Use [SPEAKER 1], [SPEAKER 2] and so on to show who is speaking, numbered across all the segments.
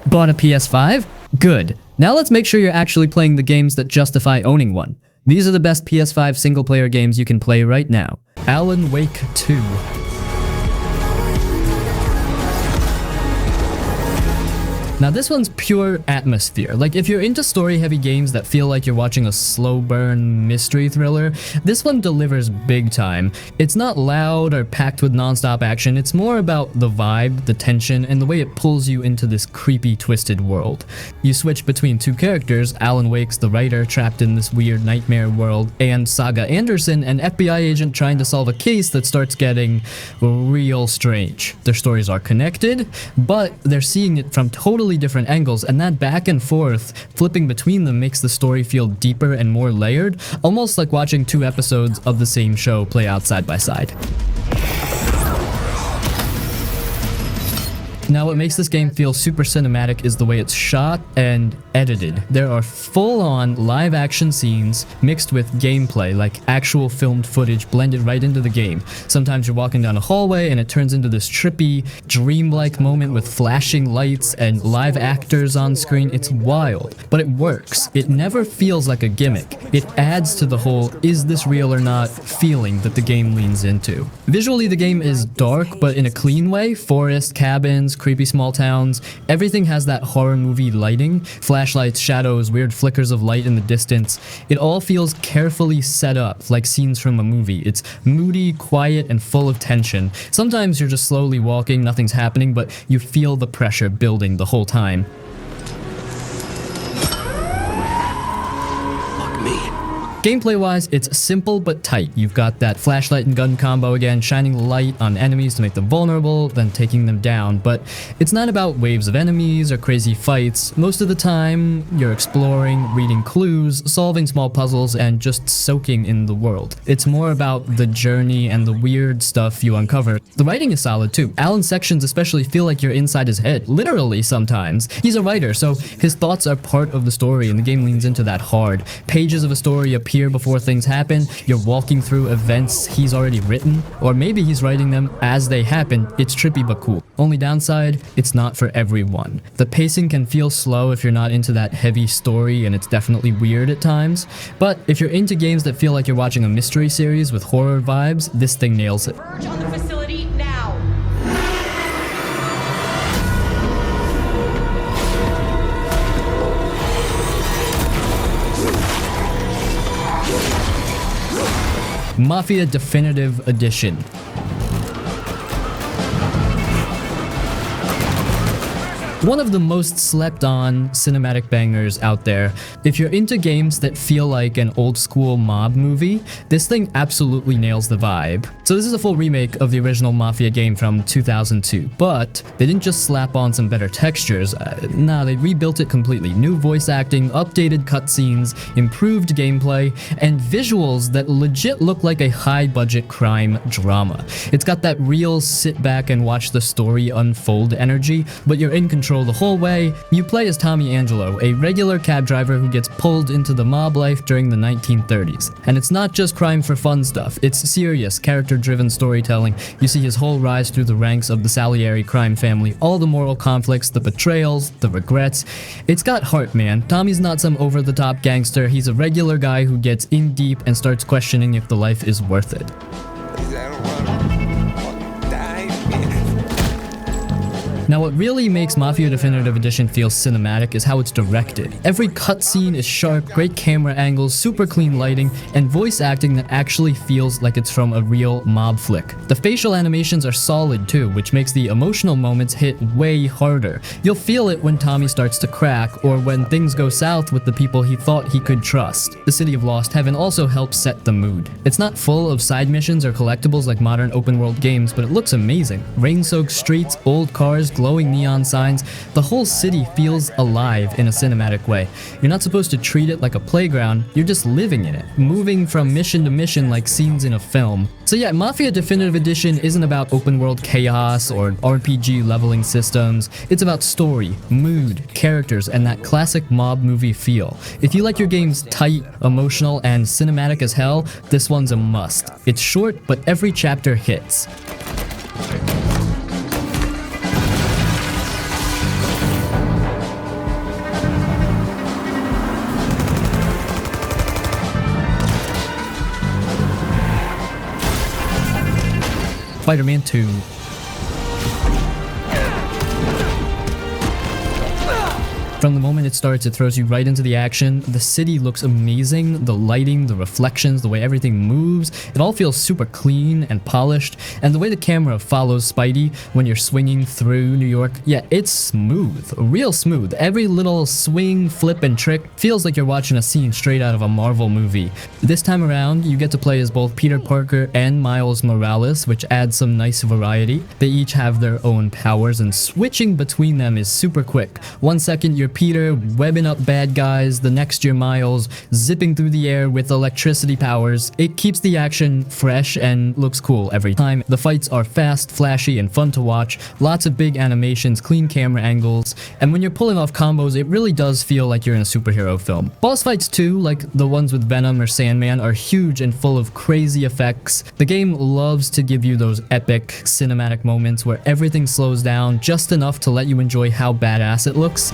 [SPEAKER 1] Bought a PS5? Good. Now let's make sure you're actually playing the games that justify owning one. These are the best PS5 single-player games you can play right now. Alan Wake 2. Now this one's pure atmosphere. Like if you're into story-heavy games that feel like you're watching a slow burn mystery thriller, this one delivers big time. It's not loud or packed with non-stop action, it's more about the vibe, the tension, and the way it pulls you into this creepy, twisted world. You switch between two characters, Alan Wake's the writer trapped in this weird nightmare world, and Saga Anderson, an FBI agent trying to solve a case that starts getting real strange. Their stories are connected, but they're seeing it from totally different angles, and that back and forth flipping between them makes the story feel deeper and more layered, almost like watching two episodes of the same show play out side by side. Now what makes this game feel super cinematic is the way it's shot and edited. There are full-on live-action scenes mixed with gameplay, like actual filmed footage blended right into the game. Sometimes you're walking down a hallway and it turns into this trippy, dreamlike moment with flashing lights and live actors on screen. It's wild, but it works. It never feels like a gimmick. It adds to the whole "is this real or not" feeling that the game leans into. Visually, the game is dark, but in a clean way. Forest, cabins, creepy small towns, everything has that horror movie lighting, flashlights, shadows, weird flickers of light in the distance. It all feels carefully set up, like scenes from a movie. It's moody, quiet, and full of tension. Sometimes you're just slowly walking, nothing's happening, but you feel the pressure building the whole time. Gameplay-wise, it's simple but tight. You've got that flashlight and gun combo again, shining light on enemies to make them vulnerable, then taking them down. But it's not about waves of enemies or crazy fights. Most of the time, you're exploring, reading clues, solving small puzzles, and just soaking in the world. It's more about the journey and the weird stuff you uncover. The writing is solid too. Alan's sections especially feel like you're inside his head, literally sometimes. He's a writer, so his thoughts are part of the story, and the game leans into that hard. Pages of a story appear before things happen. You're walking through events he's already written, or maybe he's writing them as they happen. It's trippy but cool. Only downside, it's not for everyone. The pacing can feel slow if you're not into that heavy story, and it's definitely weird at times. But if you're into games that feel like you're watching a mystery series with horror vibes, this thing nails it.
[SPEAKER 2] Merge on the facility now.
[SPEAKER 1] Mafia Definitive Edition. One of the most slept on cinematic bangers out there. If you're into games that feel like an old school mob movie, this thing absolutely nails the vibe. So this is a full remake of the original Mafia game from 2002, but they didn't just slap on some better textures. Nah, they rebuilt it completely. New voice acting, updated cutscenes, improved gameplay, and visuals that legit look like a high-budget crime drama. It's got that real sit back and watch the story unfold energy, but you're in control the whole way. You play as Tommy Angelo, a regular cab driver who gets pulled into the mob life during the 1930s. And it's not just crime for fun stuff, it's serious, character-driven storytelling. You see his whole rise through the ranks of the Salieri crime family, all the moral conflicts, the betrayals, the regrets. It's got heart, man. Tommy's not some over-the-top gangster, he's a regular guy who gets in deep and starts questioning if the life is worth it. Now what really makes Mafia Definitive Edition feel cinematic is how it's directed. Every cutscene is sharp, great camera angles, super clean lighting, and voice acting that actually feels like it's from a real mob flick. The facial animations are solid too, which makes the emotional moments hit way harder. You'll feel it when Tommy starts to crack, or when things go south with the people he thought he could trust. The City of Lost Heaven also helps set the mood. It's not full of side missions or collectibles like modern open world games, but it looks amazing. Rain-soaked streets, old cars, glowing neon signs, the whole city feels alive in a cinematic way. You're not supposed to treat it like a playground, you're just living in it, moving from mission to mission like scenes in a film. So yeah, Mafia Definitive Edition isn't about open world chaos or RPG leveling systems, it's about story, mood, characters, and that classic mob movie feel. If you like your games tight, emotional, and cinematic as hell, this one's a must. It's short, but every chapter hits. Spider-Man 2. From the moment it starts, it throws you right into the action. The city looks amazing, the lighting, the reflections, the way everything moves, it all feels super clean and polished, and the way the camera follows Spidey when you're swinging through New York, yeah, it's smooth, real smooth. Every little swing, flip, and trick feels like you're watching a scene straight out of a Marvel movie. This time around, you get to play as both Peter Parker and Miles Morales, which adds some nice variety. They each have their own powers, and switching between them is super quick. 1 second you're Peter webbing up bad guys, the next you're Miles zipping through the air with electricity powers. It keeps the action fresh and looks cool every time. The fights are fast, flashy, and fun to watch. Lots of big animations, clean camera angles, and when you're pulling off combos, it really does feel like you're in a superhero film. Boss fights too, like the ones with Venom or Sandman, are huge and full of crazy effects. The game loves to give you those epic cinematic moments where everything slows down just enough to let you enjoy how badass it looks.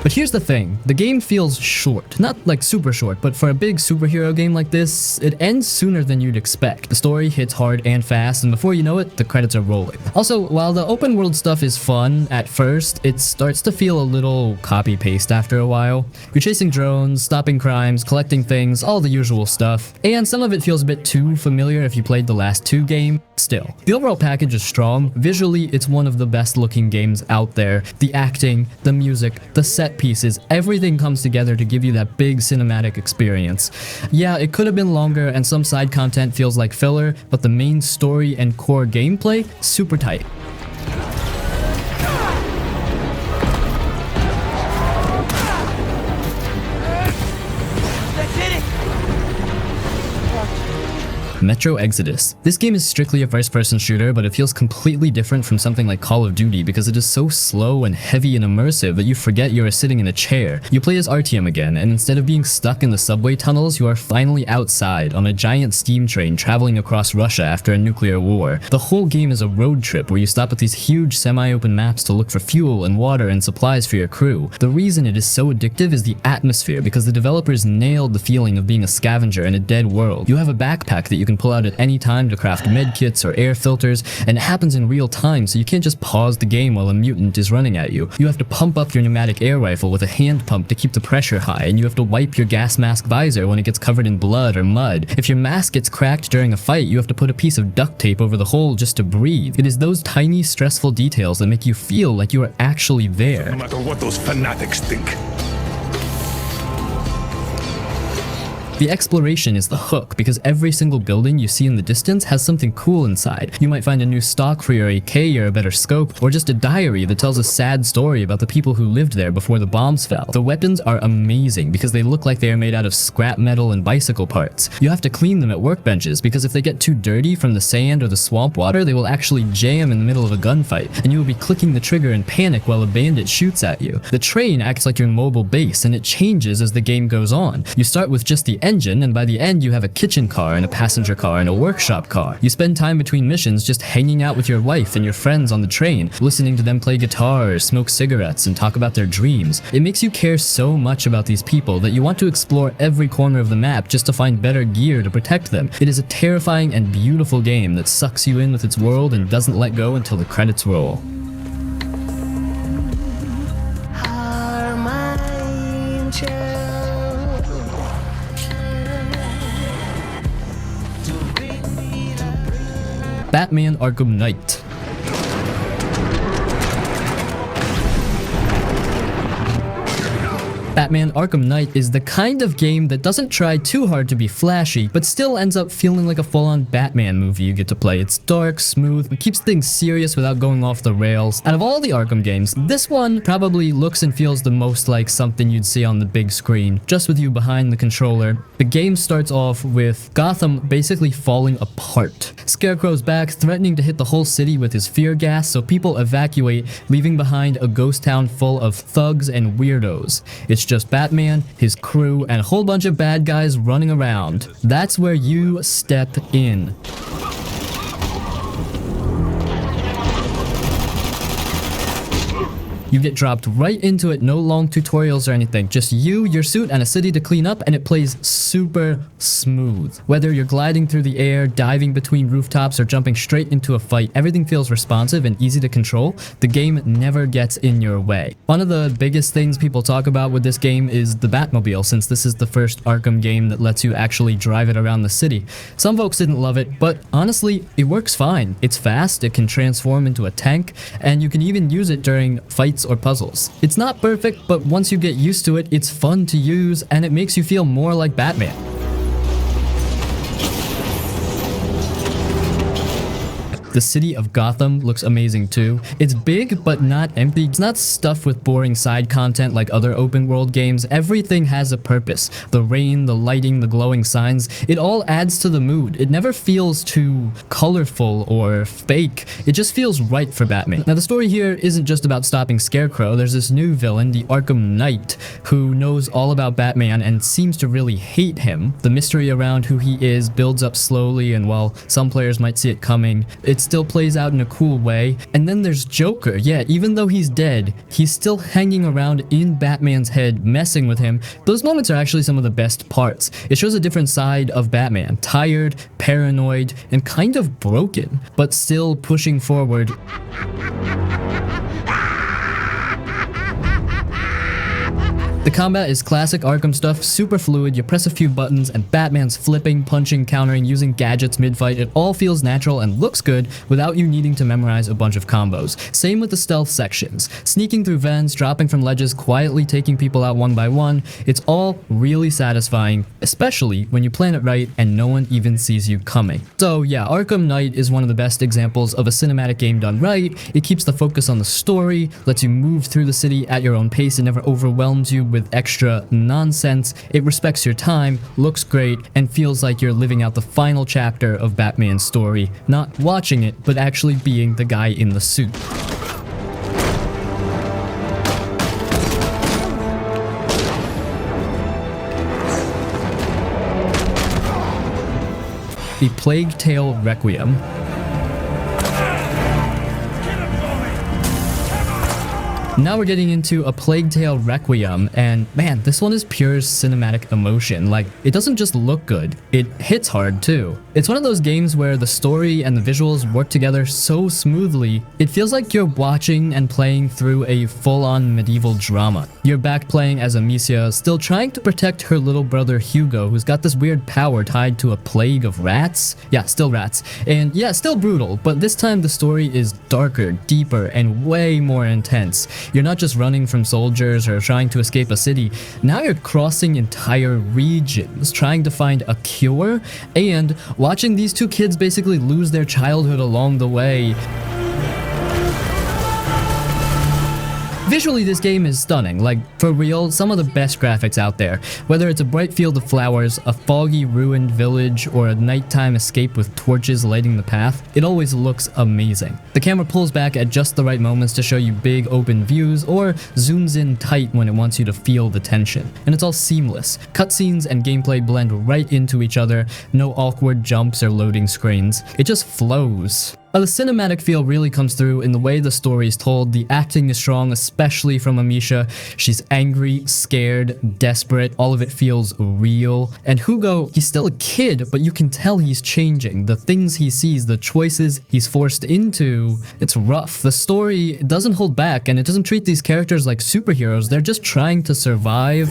[SPEAKER 1] But here's the thing, the game feels short. Not like super short, but for a big superhero game like this, it ends sooner than you'd expect. The story hits hard and fast, and before you know it, the credits are rolling. Also, while the open world stuff is fun at first, it starts to feel a little copy-paste after a while. You're chasing drones, stopping crimes, collecting things, all the usual stuff. And some of it feels a bit too familiar if you played the last 2 games. Still, the overall package is strong. Visually, it's one of the best looking games out there. The acting, the music, the set pieces, everything comes together to give you that big cinematic experience. Yeah, it could have been longer and some side content feels like filler, but the main story and core gameplay, super tight. Metro Exodus. This game is strictly a first-person shooter, but it feels completely different from something like Call of Duty because it is so slow and heavy and immersive that you forget you are sitting in a chair. You play as Artyom again, and instead of being stuck in the subway tunnels, you are finally outside on a giant steam train traveling across Russia after a nuclear war. The whole game is a road trip where you stop at these huge semi-open maps to look for fuel and water and supplies for your crew. The reason it is so addictive is the atmosphere, because the developers nailed the feeling of being a scavenger in a dead world. You have a backpack that you can pull out at any time to craft medkits or air filters, and it happens in real time, so you can't just pause the game while a mutant is running at you. You have to pump up your pneumatic air rifle with a hand pump to keep the pressure high, and you have to wipe your gas mask visor when it gets covered in blood or mud. If your mask gets cracked during a fight, you have to put a piece of duct tape over the hole just to breathe. It is those tiny, stressful details that make you feel like you are actually there.
[SPEAKER 2] No matter what those fanatics think.
[SPEAKER 1] The exploration is the hook, because every single building you see in the distance has something cool inside. You might find a new stock for your AK or a better scope, or just a diary that tells a sad story about the people who lived there before the bombs fell. The weapons are amazing because they look like they are made out of scrap metal and bicycle parts. You have to clean them at workbenches because if they get too dirty from the sand or the swamp water, they will actually jam in the middle of a gunfight, and you will be clicking the trigger in panic while a bandit shoots at you. The train acts like your mobile base, and it changes as the game goes on. You start with just the engine, and by the end you have a kitchen car and a passenger car and a workshop car. You spend time between missions just hanging out with your wife and your friends on the train, listening to them play guitar, smoke cigarettes, and talk about their dreams. It makes you care so much about these people that you want to explore every corner of the map just to find better gear to protect them. It is a terrifying and beautiful game that sucks you in with its world and doesn't let go until the credits roll. Batman Arkham Knight. Batman Arkham Knight is the kind of game that doesn't try too hard to be flashy, but still ends up feeling like a full-on Batman movie you get to play. It's dark, smooth, and keeps things serious without going off the rails. Out of all the Arkham games, this one probably looks and feels the most like something you'd see on the big screen, just with you behind the controller. The game starts off with Gotham basically falling apart. Scarecrow's back, threatening to hit the whole city with his fear gas, so people evacuate, leaving behind a ghost town full of thugs and weirdos. It's just Batman, his crew, and a whole bunch of bad guys running around. That's where you step in. You get dropped right into it, no long tutorials or anything. Just you, your suit, and a city to clean up, and it plays super smooth. Whether you're gliding through the air, diving between rooftops, or jumping straight into a fight, everything feels responsive and easy to control. The game never gets in your way. One of the biggest things people talk about with this game is the Batmobile, since this is the first Arkham game that lets you actually drive it around the city. Some folks didn't love it, but honestly, it works fine. It's fast, it can transform into a tank, and you can even use it during fights or puzzles. It's not perfect, but once you get used to it, it's fun to use, and it makes you feel more like Batman. The city of Gotham looks amazing too. It's big but not empty. It's not stuffed with boring side content like other open world games. Everything has a purpose. The rain, the lighting, the glowing signs, it all adds to the mood. It never feels too colorful or fake. It just feels right for Batman. Now the story here isn't just about stopping Scarecrow. There's this new villain, the Arkham Knight, who knows all about Batman and seems to really hate him. The mystery around who he is builds up slowly, and while some players might see it coming, it still plays out in a cool way. And then there's Joker. Yeah, even though he's dead, he's still hanging around in Batman's head, messing with him. Those moments are actually some of the best parts. It shows a different side of Batman. Tired, paranoid, and kind of broken, but still pushing forward. The combat is classic Arkham stuff, super fluid. You press a few buttons and Batman's flipping, punching, countering, using gadgets mid-fight. It all feels natural and looks good without you needing to memorize a bunch of combos. Same with the stealth sections. Sneaking through vents, dropping from ledges, quietly taking people out one by one. It's all really satisfying, especially when you plan it right and no one even sees you coming. So yeah, Arkham Knight is one of the best examples of a cinematic game done right. It keeps the focus on the story, lets you move through the city at your own pace, and never overwhelms you with extra nonsense. It respects your time, looks great, and feels like you're living out the final chapter of Batman's story, not watching it, but actually being the guy in the suit. The Plague Tale Requiem. Now we're getting into A Plague Tale Requiem, and man, this one is pure cinematic emotion. Like, it doesn't just look good, it hits hard too. It's one of those games where the story and the visuals work together so smoothly, it feels like you're watching and playing through a full-on medieval drama. You're back playing as Amicia, still trying to protect her little brother Hugo, who's got this weird power tied to a plague of rats. Yeah, still rats. And yeah, still brutal, but this time the story is darker, deeper, and way more intense. You're not just running from soldiers or trying to escape a city. Now you're crossing entire regions, trying to find a cure, and watching these two kids basically lose their childhood along the way. Visually, this game is stunning, like, for real, some of the best graphics out there. Whether it's a bright field of flowers, a foggy ruined village, or a nighttime escape with torches lighting the path, it always looks amazing. The camera pulls back at just the right moments to show you big open views, or zooms in tight when it wants you to feel the tension. And it's all seamless. Cutscenes and gameplay blend right into each other, no awkward jumps or loading screens. It just flows. The cinematic feel really comes through in the way the story is told. The acting is strong, especially from Amicia. She's angry, scared, desperate. All of it feels real. And Hugo, he's still a kid, but you can tell he's changing. The things he sees, the choices he's forced into, it's rough. The story doesn't hold back, and it doesn't treat these characters like superheroes. They're just trying to survive.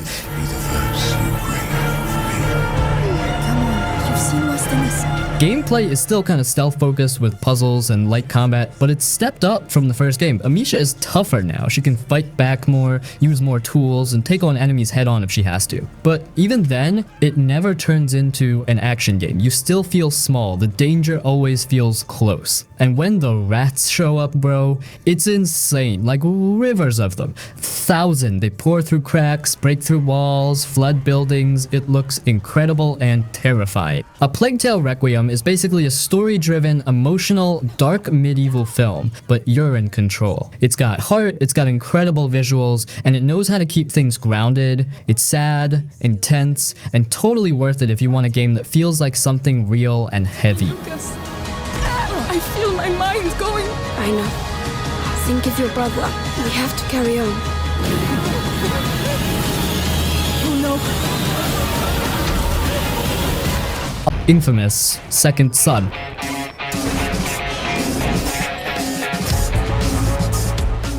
[SPEAKER 1] Gameplay is still kind of stealth-focused with puzzles and light combat, but it's stepped up from the first game. Amicia is tougher now. She can fight back more, use more tools, and take on enemies head-on if she has to. But even then, it never turns into an action game. You still feel small. The danger always feels close. And when the rats show up, bro, it's insane. Like rivers of them. 1,000. They pour through cracks, break through walls, flood buildings. It looks incredible and terrifying. A Plague Tale Requiem is basically a story-driven, emotional, dark medieval film, but you're in control. It's got heart, it's got incredible visuals, and it knows how to keep things grounded. It's sad, intense, and totally worth it if you want a game that feels like something real and heavy.
[SPEAKER 3] Lucas, I feel my mind going. I know. Think of your brother. We have to carry on. Oh no.
[SPEAKER 1] Infamous Second Son.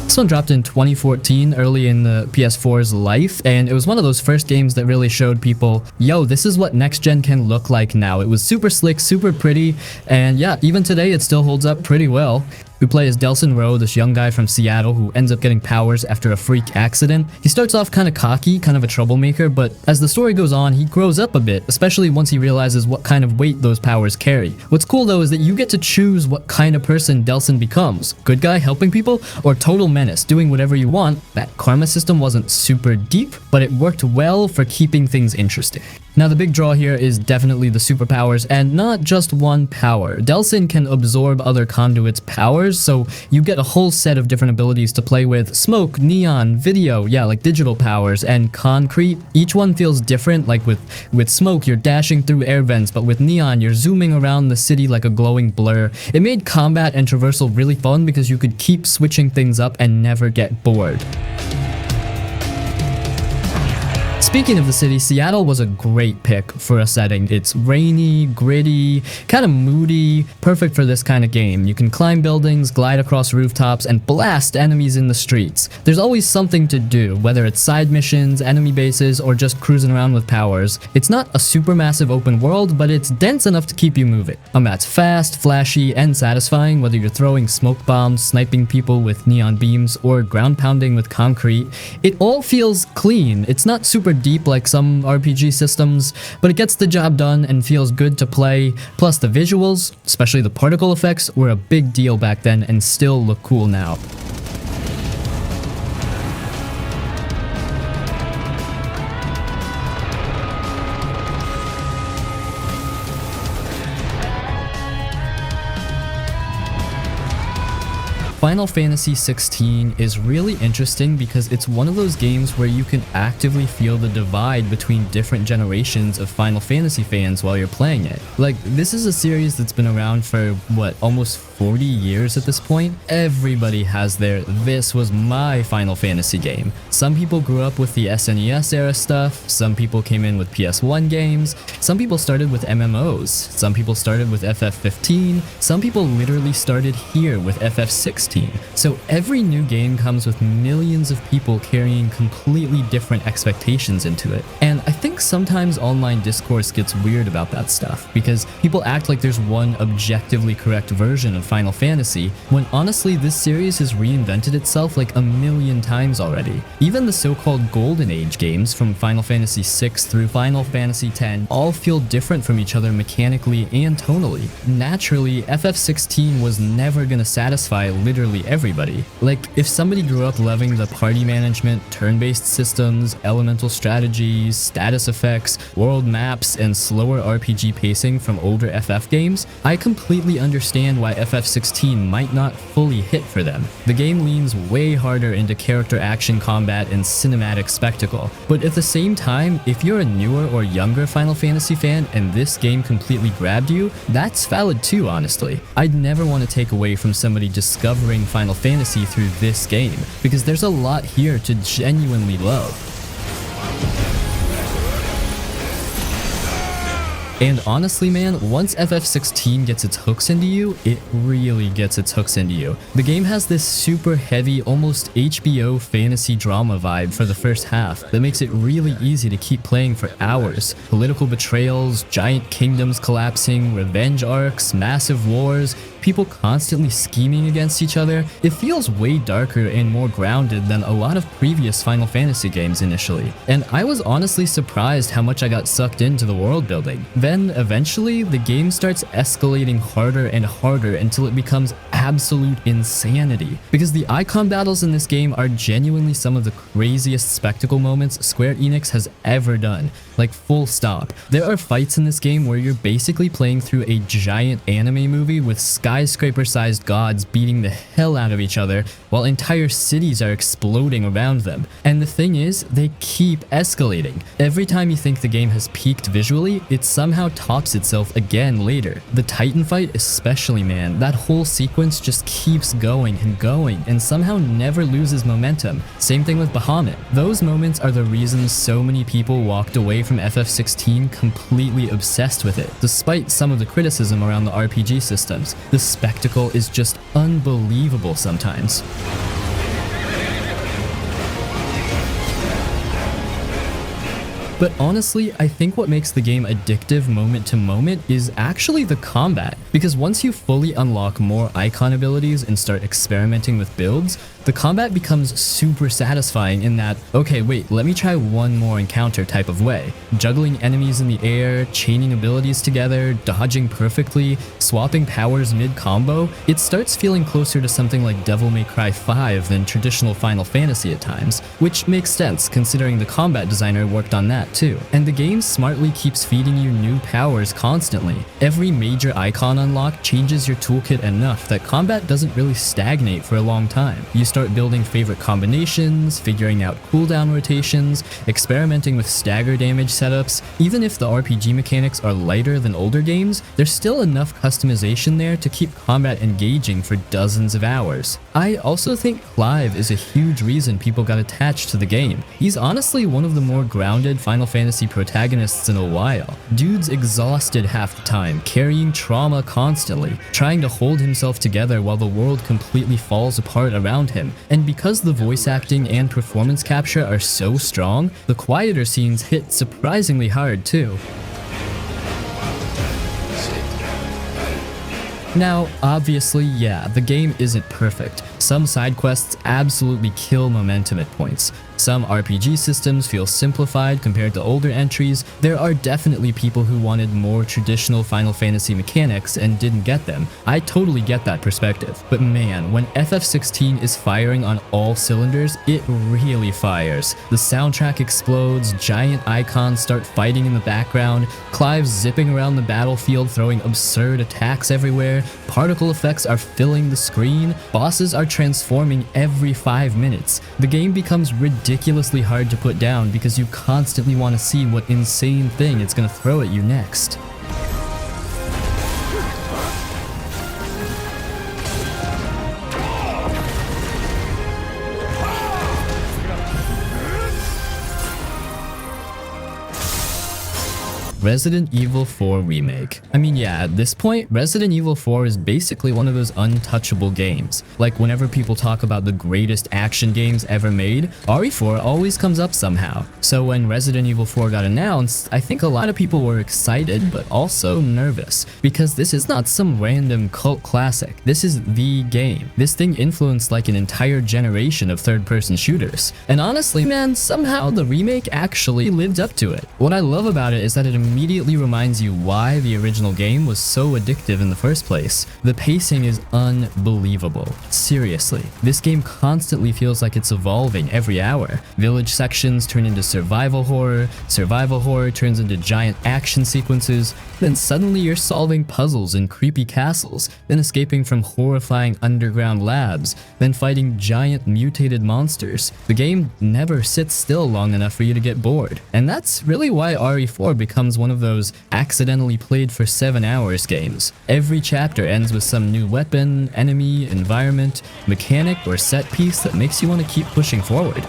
[SPEAKER 1] This one dropped in 2014, early in the PS4's life, and it was one of those first games that really showed people, yo, this is what next gen can look like now. It was super slick, super pretty, and yeah, even today it still holds up pretty well. We play as Delson Rowe, this young guy from Seattle who ends up getting powers after a freak accident. He starts off kind of cocky, kind of a troublemaker, but as the story goes on, he grows up a bit, especially once he realizes what kind of weight those powers carry. What's cool though is that you get to choose what kind of person Delson becomes. Good guy helping people, or total menace, doing whatever you want. That karma system wasn't super deep, but it worked well for keeping things interesting. Now the big draw here is definitely the superpowers, and not just one power. Delson can absorb other conduits' powers, so you get a whole set of different abilities to play with. Smoke, neon, video, yeah, like digital powers, and concrete. Each one feels different, like with smoke you're dashing through air vents, but with neon you're zooming around the city like a glowing blur. It made combat and traversal really fun because you could keep switching things up and never get bored. Speaking of the city, Seattle was a great pick for a setting. It's rainy, gritty, kind of moody, perfect for this kind of game. You can climb buildings, glide across rooftops, and blast enemies in the streets. There's always something to do, whether it's side missions, enemy bases, or just cruising around with powers. It's not a supermassive open world, but it's dense enough to keep you moving. That's fast, flashy, and satisfying, whether you're throwing smoke bombs, sniping people with neon beams, or ground pounding with concrete. It all feels clean. It's not super deep like some RPG systems, but it gets the job done and feels good to play. Plus the visuals, especially the particle effects, were a big deal back then and still look cool now. Final Fantasy XVI is really interesting because it's one of those games where you can actively feel the divide between different generations of Final Fantasy fans while you're playing it. Like, this is a series that's been around for, what, almost 40 years at this point? Everybody has their "this was my Final Fantasy game." Some people grew up with the SNES era stuff, some people came in with PS1 games, some people started with MMOs, some people started with FF15, some people literally started here with FF16. So every new game comes with millions of people carrying completely different expectations into it. And I think sometimes online discourse gets weird about that stuff, because people act like there's one objectively correct version of Final Fantasy, when honestly this series has reinvented itself like a million times already. Even the so-called Golden Age games, from Final Fantasy VI through Final Fantasy X, all feel different from each other mechanically and tonally. Naturally, FF16 was never gonna satisfy literally everybody. Like, if somebody grew up loving the party management, turn-based systems, elemental strategies, status effects, world maps, and slower RPG pacing from older FF games, I completely understand why FF16 might not fully hit for them. The game leans way harder into character action combat and cinematic spectacle, but at the same time, if you're a newer or younger Final Fantasy fan and this game completely grabbed you, that's valid too, honestly. I'd never want to take away from somebody discovering Final Fantasy through this game, because there's a lot here to genuinely love. And honestly, man, once FF16 gets its hooks into you, it really gets its hooks into you. The game has this super heavy, almost HBO fantasy drama vibe for the first half that makes it really easy to keep playing for hours. Political betrayals, giant kingdoms collapsing, revenge arcs, massive wars, people constantly scheming against each other. It feels way darker and more grounded than a lot of previous Final Fantasy games initially. And I was honestly surprised how much I got sucked into the world building. Then eventually, the game starts escalating harder and harder until it becomes absolute insanity. Because the Eikon battles in this game are genuinely some of the craziest spectacle moments Square Enix has ever done. Like, full stop. There are fights in this game where you're basically playing through a giant anime movie with skyscraper-sized gods beating the hell out of each other while entire cities are exploding around them. And the thing is, they keep escalating. Every time you think the game has peaked visually, it somehow somehow tops itself again later. The Titan fight especially, man, that whole sequence just keeps going and somehow never loses momentum. Same thing with Bahamut. Those moments are the reasons so many people walked away from FF16 completely obsessed with it, despite some of the criticism around the RPG systems. The spectacle is just unbelievable sometimes. But honestly, I think what makes the game addictive moment to moment is actually the combat, because once you fully unlock more Eikon abilities and start experimenting with builds, the combat becomes super satisfying in that, okay, wait, let me try one more encounter type of way. Juggling enemies in the air, chaining abilities together, dodging perfectly, swapping powers mid-combo, it starts feeling closer to something like Devil May Cry 5 than traditional Final Fantasy at times, which makes sense considering the combat designer worked on that too. And the game smartly keeps feeding you new powers constantly. Every major Eikon unlock changes your toolkit enough that combat doesn't really stagnate for a long time. You start building favorite combinations, figuring out cooldown rotations, experimenting with stagger damage setups. Even if the RPG mechanics are lighter than older games, there's still enough customization there to keep combat engaging for dozens of hours. I also think Clive is a huge reason people got attached to the game. He's honestly one of the more grounded Final Fantasy protagonists in a while. Dude's exhausted half the time, carrying trauma constantly, trying to hold himself together while the world completely falls apart around him. And because the voice acting and performance capture are so strong, the quieter scenes hit surprisingly hard too. Now, obviously, yeah, the game isn't perfect. Some side quests absolutely kill momentum at points. Some RPG systems feel simplified compared to older entries. There are definitely people who wanted more traditional Final Fantasy mechanics and didn't get them. I totally get that perspective. But man, when FF16 is firing on all cylinders, it really fires. The soundtrack explodes, giant icons start fighting in the background, Clive's zipping around the battlefield throwing absurd attacks everywhere, particle effects are filling the screen, bosses are transforming every 5 minutes. The game becomes ridiculously hard to put down because you constantly want to see what insane thing it's going to throw at you next. Resident Evil 4 Remake. I mean, yeah, at this point, Resident Evil 4 is basically one of those untouchable games. Like, whenever people talk about the greatest action games ever made, RE4 always comes up somehow. So when Resident Evil 4 got announced, I think a lot of people were excited, but also nervous, because this is not some random cult classic. This is the game. This thing influenced like an entire generation of third-person shooters. And honestly, man, somehow the remake actually lived up to it. What I love about it is that it immediately reminds you why the original game was so addictive in the first place. The pacing is unbelievable. Seriously, this game constantly feels like it's evolving every hour. Village sections turn into survival horror turns into giant action sequences, then suddenly you're solving puzzles in creepy castles, then escaping from horrifying underground labs, then fighting giant mutated monsters. The game never sits still long enough for you to get bored. And that's really why RE4 becomes one of those accidentally played for 7 hours games. Every chapter ends with some new weapon, enemy, environment, mechanic, or set piece that makes you want to keep pushing forward.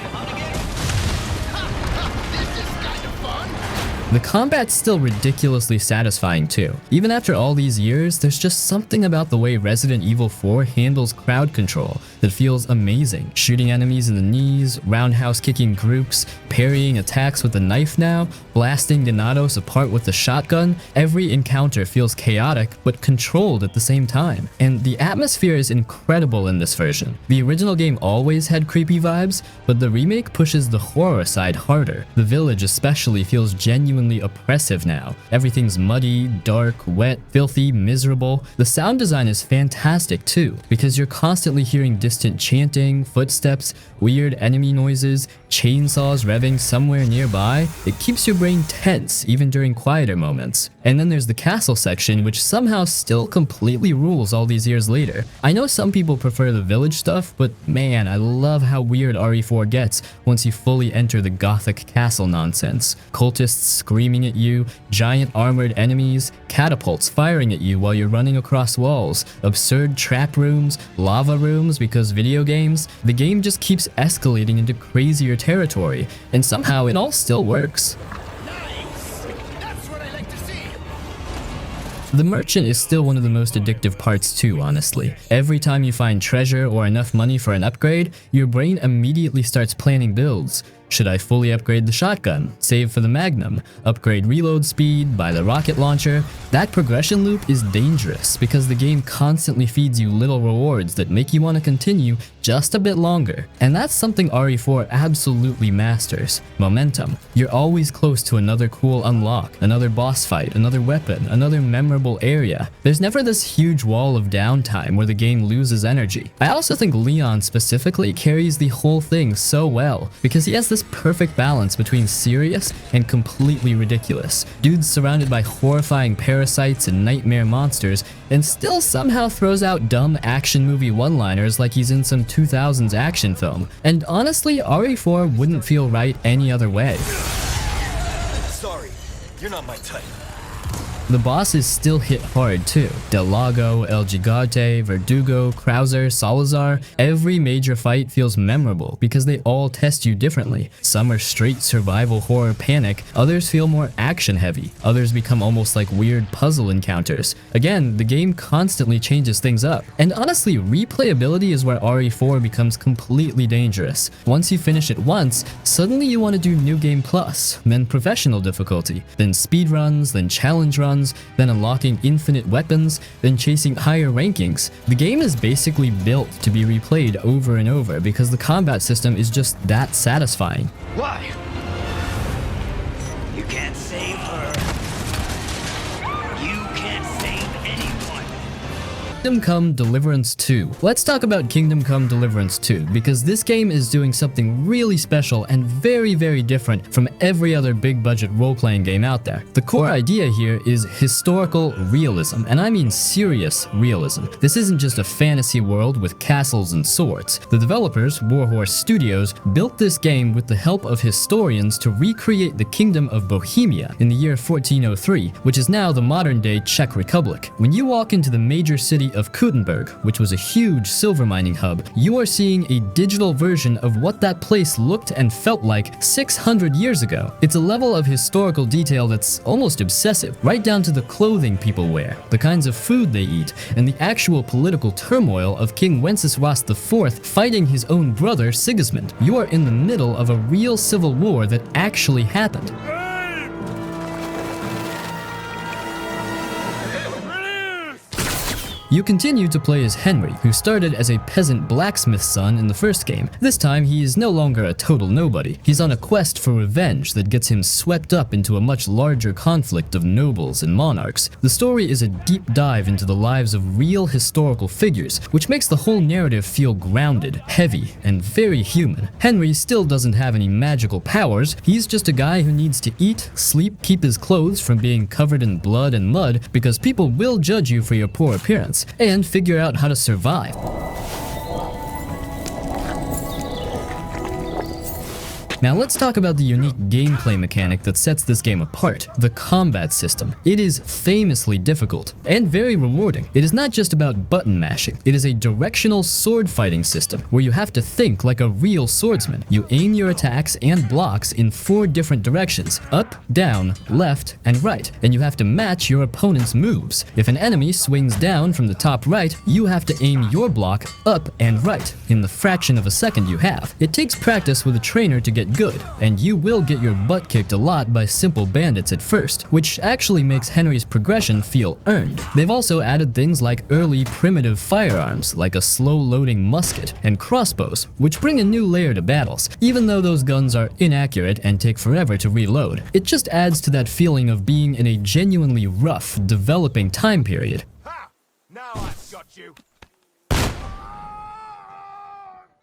[SPEAKER 1] The combat's still ridiculously satisfying too. Even after all these years, there's just something about the way Resident Evil 4 handles crowd control that feels amazing. Shooting enemies in the knees, roundhouse kicking groups, parrying attacks with a knife now, blasting Donatos apart with the shotgun. Every encounter feels chaotic, but controlled at the same time. And the atmosphere is incredible in this version. The original game always had creepy vibes, but the remake pushes the horror side harder. The village especially feels genuinely oppressive now. Everything's muddy, dark, wet, filthy, miserable. The sound design is fantastic too, because you're constantly hearing distant chanting, footsteps, weird enemy noises, chainsaws revving somewhere nearby. It keeps your brain tense even during quieter moments. And then there's the castle section, which somehow still completely rules all these years later. I know some people prefer the village stuff, but man, I love how weird RE4 gets once you fully enter the gothic castle nonsense. Cultists screaming at you, giant armored enemies, catapults firing at you while you're running across walls, absurd trap rooms, lava rooms because video games. The game just keeps escalating into crazier territory, and somehow it all still works. The merchant is still one of the most addictive parts too, honestly. Every time you find treasure or enough money for an upgrade, your brain immediately starts planning builds. Should I fully upgrade the shotgun, save for the magnum, upgrade reload speed, buy the rocket launcher? That progression loop is dangerous because the game constantly feeds you little rewards that make you want to continue just a bit longer. And that's something RE4 absolutely masters. Momentum. You're always close to another cool unlock, another boss fight, another weapon, another memorable area. There's never this huge wall of downtime where the game loses energy. I also think Leon specifically carries the whole thing so well because he has this perfect balance between serious and completely ridiculous. Dude's surrounded by horrifying parasites and nightmare monsters and still somehow throws out dumb action movie one-liners like he's in some 2000s action film. And honestly, RE4 wouldn't feel right any other way.
[SPEAKER 4] Sorry, you're not my type.
[SPEAKER 1] The bosses still hit hard too. Del Lago, El Gigante, Verdugo, Krauser, Salazar. Every major fight feels memorable because they all test you differently. Some are straight survival horror panic, others feel more action heavy, others become almost like weird puzzle encounters. Again, the game constantly changes things up. And honestly, replayability is where RE4 becomes completely dangerous. Once you finish it once, suddenly you want to do New Game Plus, then professional difficulty, then speedruns, then challenge runs, then unlocking infinite weapons, then chasing higher rankings. The game is basically built to be replayed over and over because the combat system is just that satisfying.
[SPEAKER 4] Why? You can't save her. You can't save anyone.
[SPEAKER 1] Kingdom Come Deliverance 2. Let's talk about Kingdom Come Deliverance 2 because this game is doing something really special and very, very different from every other big budget role-playing game out there. The core idea here is historical realism, and I mean serious realism. This isn't just a fantasy world with castles and swords. The developers, Warhorse Studios, built this game with the help of historians to recreate the Kingdom of Bohemia in the year 1403, which is now the modern-day Czech Republic. When you walk into the major city of Kuttenberg, which was a huge silver mining hub, you are seeing a digital version of what that place looked and felt like 600 years ago. It's a level of historical detail that's almost obsessive, right down to the clothing people wear, the kinds of food they eat, and the actual political turmoil of King Wenceslas IV fighting his own brother Sigismund. You are in the middle of a real civil war that actually happened. You continue to play as Henry, who started as a peasant blacksmith's son in the first game. This time, he is no longer a total nobody. He's on a quest for revenge that gets him swept up into a much larger conflict of nobles and monarchs. The story is a deep dive into the lives of real historical figures, which makes the whole narrative feel grounded, heavy, and very human. Henry still doesn't have any magical powers. He's just a guy who needs to eat, sleep, keep his clothes from being covered in blood and mud because people will judge you for your poor appearance, and figure out how to survive. Now let's talk about the unique gameplay mechanic that sets this game apart, the combat system. It is famously difficult and very rewarding. It is not just about button mashing. It is a directional sword fighting system where you have to think like a real swordsman. You aim your attacks and blocks in 4 different directions, up, down, left, and right, and you have to match your opponent's moves. If an enemy swings down from the top right, you have to aim your block up and right in the fraction of a second you have. It takes practice with a trainer to get good, and you will get your butt kicked a lot by simple bandits at first, which actually makes Henry's progression feel earned. They've also added things like early primitive firearms, like a slow-loading musket, and crossbows, which bring a new layer to battles. Even though those guns are inaccurate and take forever to reload, it just adds to that feeling of being in a genuinely rough, developing time period.
[SPEAKER 2] Ha! Now I've got you.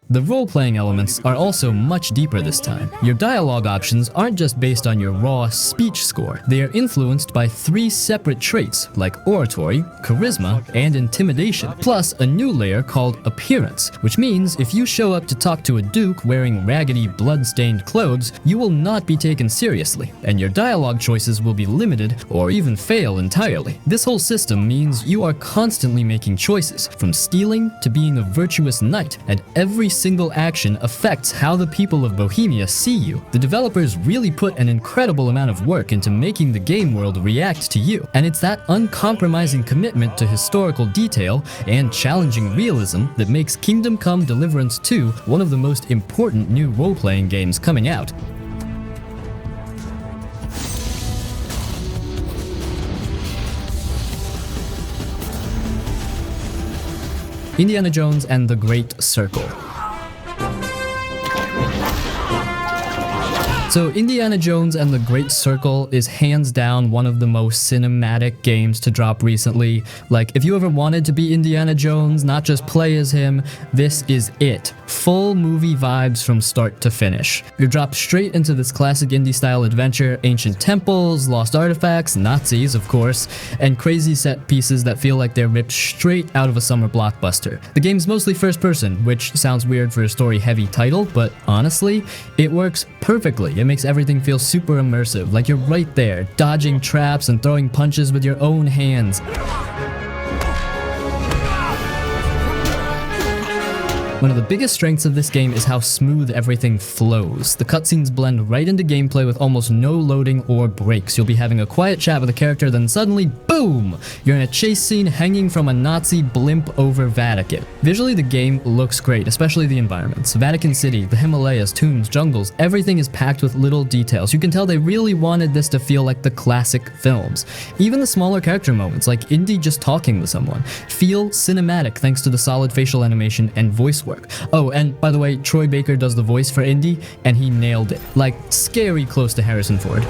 [SPEAKER 1] The role-playing elements are also much deeper this time. Your dialogue options aren't just based on your raw speech score. They are influenced by 3 separate traits like oratory, charisma, and intimidation, plus a new layer called appearance, which means if you show up to talk to a duke wearing raggedy, blood-stained clothes, you will not be taken seriously, and your dialogue choices will be limited or even fail entirely. This whole system means you are constantly making choices, from stealing to being a virtuous knight, and every single action affects how the people of Bohemia see you. The developers really put an incredible amount of work into making the game world react to you, and it's that uncompromising commitment to historical detail and challenging realism that makes Kingdom Come Deliverance 2 one of the most important new role-playing games coming out. Indiana Jones and the Great Circle. So Indiana Jones and the Great Circle is hands down one of the most cinematic games to drop recently. Like, if you ever wanted to be Indiana Jones, not just play as him, this is it. Full movie vibes from start to finish. You're dropped straight into this classic indie-style adventure, ancient temples, lost artifacts, Nazis of course, and crazy set pieces that feel like they're ripped straight out of a summer blockbuster. The game's mostly first person, which sounds weird for a story-heavy title, but honestly, it works perfectly. It makes everything feel super immersive, like you're right there, dodging traps and throwing punches with your own hands. One of the biggest strengths of this game is how smooth everything flows. The cutscenes blend right into gameplay with almost no loading or breaks. You'll be having a quiet chat with a character, then suddenly, boom! You're in a chase scene hanging from a Nazi blimp over Vatican. Visually, the game looks great, especially the environments. Vatican City, the Himalayas, tombs, jungles, everything is packed with little details. You can tell they really wanted this to feel like the classic films. Even the smaller character moments, like Indy just talking with someone, feel cinematic thanks to the solid facial animation and voice work. Oh, and by the way, Troy Baker does the voice for Indy, and he nailed it. Like, scary close to Harrison Ford.